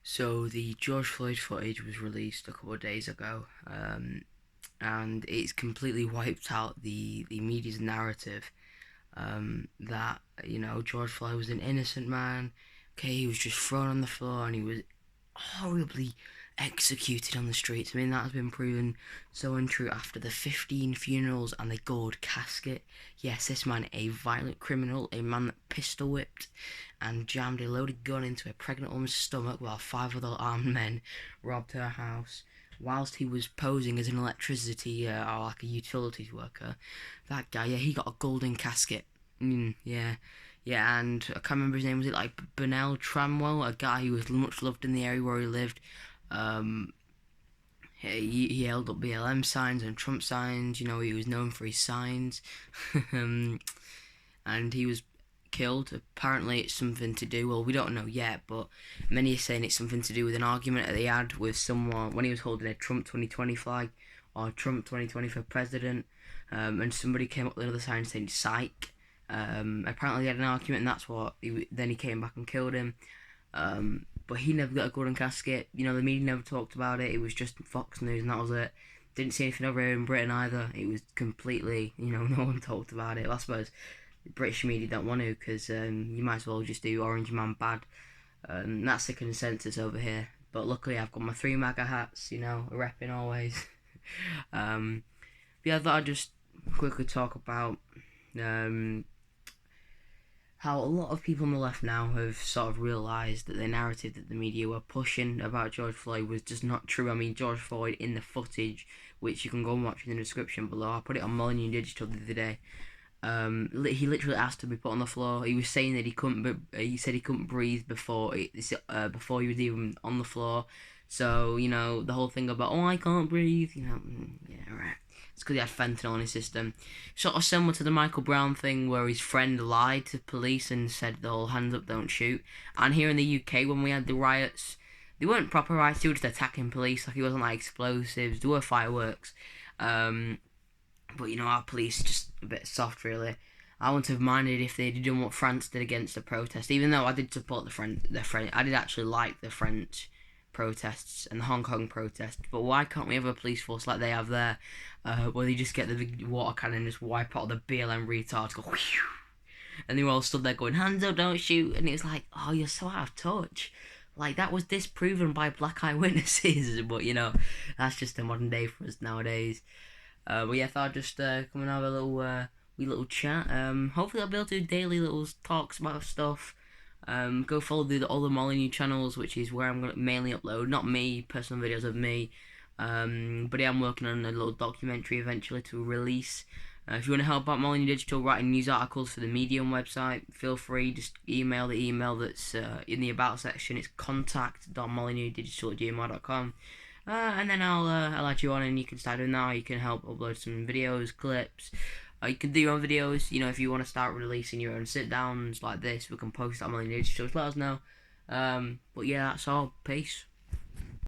So the George Floyd footage was released a couple of days ago, and it's completely wiped out the media's narrative that George Floyd was an innocent man. Okay, he was just thrown on the floor and he was horribly executed on the streets. I mean, that has been proven so untrue after the 15 funerals and the gold casket. Yes, this man, a violent criminal, a man that pistol whipped and jammed a loaded gun into a pregnant woman's stomach while 5 other armed men robbed her house whilst he was posing as an electricity or like a utilities worker. That guy, yeah, he got a golden casket. Yeah. Yeah, and I can't remember his name. Was it like Bernell Tramwell, a guy who was much loved in the area where he lived? Um, he held up BLM signs and Trump signs. He was known for his signs, and he was killed. Apparently, it's something to do. Well, we don't know yet, but many are saying it's something to do with an argument that they had with someone when he was holding a Trump 2020 flag or Trump 2020 for president, and somebody came up with another sign saying "Psych." Apparently, they had an argument, and that's what. Then he came back and killed him. But he never got a golden casket. The media never talked about it. It was just Fox News, and that was it. Didn't see anything over here in Britain either. It was completely, no one talked about it. Well, I suppose the British media don't want to, because you might as well just do Orange Man bad. That's the consensus over here. But luckily, I've got my 3 MAGA hats, repping always. Yeah, I thought I'd just quickly talk about how a lot of people on the left now have sort of realised that the narrative that the media were pushing about George Floyd was just not true. I mean, George Floyd in the footage, which you can go and watch in the description below. I put it on MolPo Digital the other day. He literally asked to be put on the floor. He was saying that he couldn't. He said he couldn't breathe before he was even on the floor. So the whole thing about I can't breathe. Yeah, right. It's because he had fentanyl in his system. Sort of similar to the Michael Brown thing where his friend lied to police and said the whole hands up, don't shoot. And here in the UK when we had the riots, they weren't proper riots. They were just attacking police. Like, it wasn't like explosives. There were fireworks. But our police just a bit soft, really. I wouldn't have minded if they'd done what France did against the protest, even though I did support the French. I did actually like the French protests and the Hong Kong protests. But why can't we have a police force like they have there, where they just get the big water cannon and just wipe out the BLM retards, go whew, and they were all stood there going, "Hands up, don't shoot!" And it's like, oh, you're so out of touch. Like, that was disproven by black eye witnesses, but that's just a modern day for us nowadays. But yeah, I thought I'd just come and have a little wee little chat. Hopefully I'll be able to do daily little talks about stuff. Go follow all the MolPo channels, which is where I'm going to mainly upload, not me, personal videos of me. But yeah, I'm working on a little documentary eventually to release. If you want to help out MolPo Digital writing news articles for the Medium website, feel free. Just email the email that's in the about section. It's contact.molynewdigital@gmail.com. And then I'll add you on, and you can start doing that. You can help upload some videos, clips. You can do your own videos. If you want to start releasing your own sit downs like this, we can post that on MolPo Digital. Just let us know. But yeah, that's all. Peace.